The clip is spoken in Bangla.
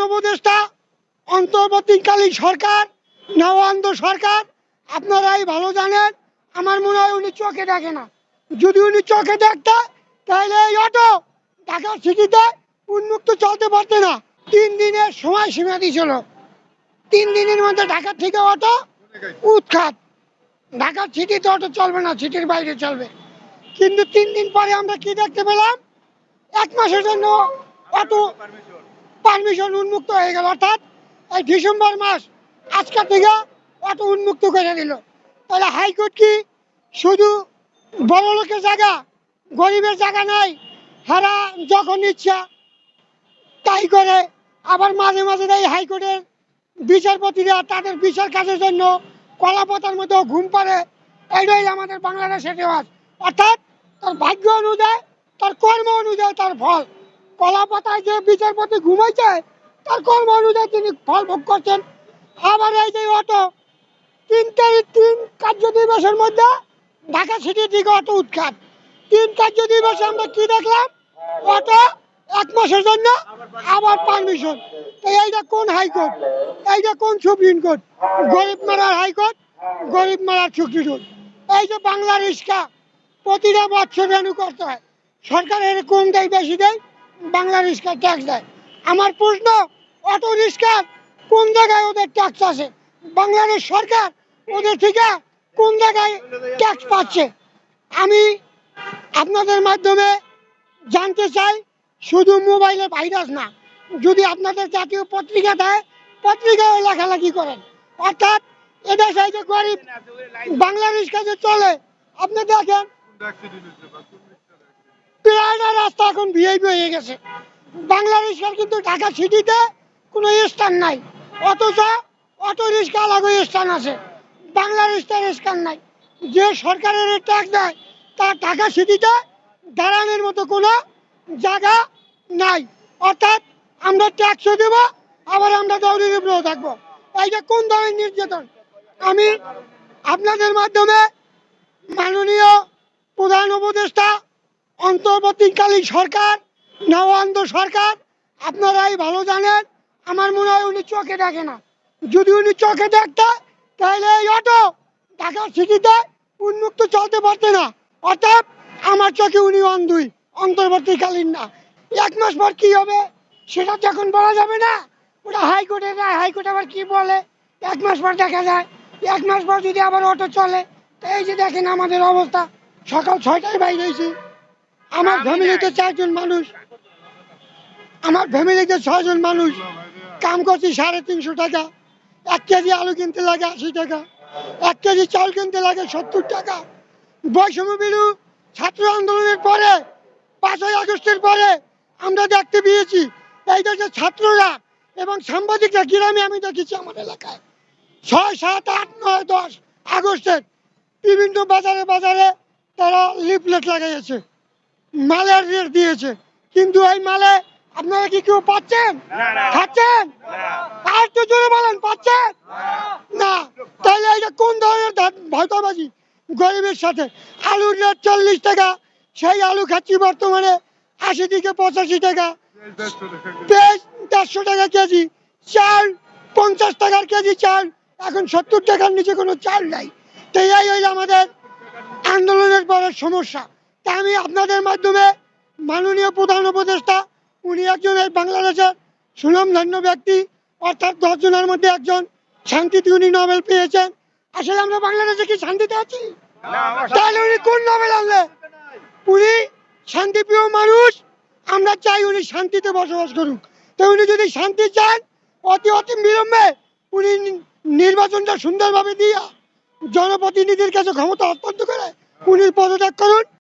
উপদেষ্টা অন্তর্বর্তীকালীন সরকার নবান্ন সরকার আপনারাই ভালো জানেন। আমার মনে হয় উনি চোখে দেখে না। যদি উনি চোখে দেখতে তাহলে এই অটো ঢাকা সিটিতে উন্মুক্ত চলতে পারতে না। 3 দিনের সময়সীমা দিয়েছিল, 3 দিনের মধ্যে ঢাকা থেকে অটো উৎখাত। ঢাকার সিটিতে অটো চলবে না, সিটির বাইরে চলবে। কিন্তু 3 দিন পরে আমরা কি দেখতে পেলাম, 1 মাসের জন্য অটো পারমিশন উন্মুক্ত হয়ে গেল। অর্থাৎ এই ডিসেম্বর মাস আজকে থেকে অটো উন্মুক্ত করে দিল। তাহলে হাইকোর্ট কি শুধু বড় লোকের জায়গা, গরিবের জায়গা নাই? হারা যখন ইচ্ছা তাই করে। আবার মাঝে মাঝে এই হাইকোর্টের বিচারপতিরা তাদের বিচার কাজের জন্য কলাপাতার মতো ঘুম পাড়ে। এইটাই আমাদের বাংলাদেশের রেওয়াজ। অর্থাৎ তার ভাগ্য অনুযায়ী, তার কর্ম অনুযায়ী তার ফল। কলাপাতায় যে বিচারপতি ঘুমাইছে তার কর্ম অনুযায়ী তিনি ফল ভোগ করছেন। আবার এই যে অটো 3 কার্য দিবসের মধ্যে ঢাকা সিটির দিকে অটো উৎখাত। 3 কার্য দিবসে আমরা কি দেখলাম, অটো 1 মাসের জন্য আবার পারমিশন। তো এইটা কোন হাইকোর্ট, এইটা কোন সুপ্রিম কোর্ট? গরিব মারার হাইকোর্ট, গরিব মারার সুপ্রিম কোর্ট। এই যে বাংলা রিক্সা প্রতিটা বছর রেনু করতে হয়, সরকারের কোন দেয় বেশি দেয়? বাংলা রিক্সা ট্যাক্স দেয়। আমার প্রশ্ন, অটো রিক্সার কোন জায়গায় ওদের ট্যাক্স আছে? বাংলাদেশ সরকার ওদের থেকে কোন জায়গায় ট্যাক্স পাচ্ছে? আমি আপনাদের মাধ্যমে জানতে চাই, শুধু মোবাইলে ভাইরাস না, যদি আপনাদের জাতীয় পত্রিকা দেয় পত্রিকায় লেখালেখি করেন। অর্থাৎ এদেশে যে গরিব বাংলা রিক্সা যে চলে, আপনি দেখেন প্রায়টা রাস্তা এখন ভিআইপি হয়ে গেছে। বাংলা রিক্সার কিন্তু ঢাকা সিটিতে কোনো স্থান নাই, অথচ অটো রিক্সা আলাদা স্থান আছে, বাংলা রিক্সার স্থান নাই। যে সরকারের ট্যাক্স দেয় তার ঢাকা সিটিতে দাঁড়ানোর মতো কোনো জায়গা নাই। অর্থাৎ আমরা ট্যাক্সও দেবো, আবার আমরা দৌড়ের উপরেও থাকবো। এইটা কোন ধরনের নির্যাতন? আমি আপনাদের মাধ্যমে মাননীয় প্রধান উপদেষ্টা অন্তর্বর্তীকালীন সরকার নবান্ন সরকার আপনারাই ভালো জানেন। আমার মনে হয় উনি চোখে দেখে না। যদি উনি চোখে দেখতে তাহলে এই অটো ঢাকা সিটিতে উন্মুক্ত চলতে পারতে না। অর্থাৎ আমার চোখে উনি অন্ধই, অন্তর্বর্তীকালীন না। 1 মাস পর কি হবে সেটা তো এখন বলা যাবে না। ওটা হাইকোর্টে যায়, হাইকোর্ট আবার কি বলে 1 মাস পর দেখা যায়। 1 মাস পর যদি আবার অটো চলে, তো এই যে দেখেন আমাদের অবস্থা। সকাল 6টায় বাইরে হয়েছি, আমার ফ্যামিলিতে 4 জন মানুষ, আমার ফ্যামিলিতে 6 জন মানুষ কাম করছি 350 টাকা। 1 কেজি আলু কিনতে লাগে 80 টাকা, 1 কেজি চাল কিনতে লাগে 70 টাকা। বৈষম্য বিরোধী ছাত্র আন্দোলনের পরে 5ই আগস্টের পরে আমরা দেখতে পেয়েছি এই দেশের ছাত্ররা এবং সাংবাদিকরা গ্রামে, আমি দেখেছি আমার এলাকায় 6, 7, 8, 9, 10 আগস্টের বিভিন্ন বাজারে বাজারে তারা লিফলেট লাগাইছে, মালের রেট দিয়েছে। কিন্তু এই মালে আপনারা কি কেউ পাচ্ছেন? খাচ্ছেন? আর তো জোরে বলেন, পাচ্ছেন না? তাহলে এটা কোন ধরনের ভাইতাবাজি গরিবের সাথে? আলুর রেট 40 টাকা, সেই আলু খাচ্ছি বর্তমানে 80 থেকে 85 টাকা, পেঁয়াজ 150 টাকা কেজি, চাল 50 টাকার কেজি চাল, এখন 70 টাকার নিচে কোনো চাল নাই। তো এই হইল আমাদের আন্দোলনের পরের সমস্যা। তা আমি আপনাদের মাধ্যমে মাননীয় প্রধান উপদেষ্টা, উনি একজন এই বাংলাদেশের সুনামধন্য ব্যক্তি, অর্থাৎ 10 জনের মধ্যে একজন, শান্তিতে উনি নোবেল পেয়েছেন। আসলে আমরা বাংলাদেশে কি শান্তিতে আছি? তাহলে উনি কোন নোবেল আনলে? উনি শান্তিপ্রিয় মানুষ, আমরা চাই উনি শান্তিতে বসবাস করুক। তো উনি যদি শান্তি চান, অতি বিলম্বে উনি নির্বাচনটা সুন্দরভাবে দিয়া জনপ্রতিনিধির কাছে ক্ষমতা হস্তান্তর করে উনি পদত্যাগ করুন।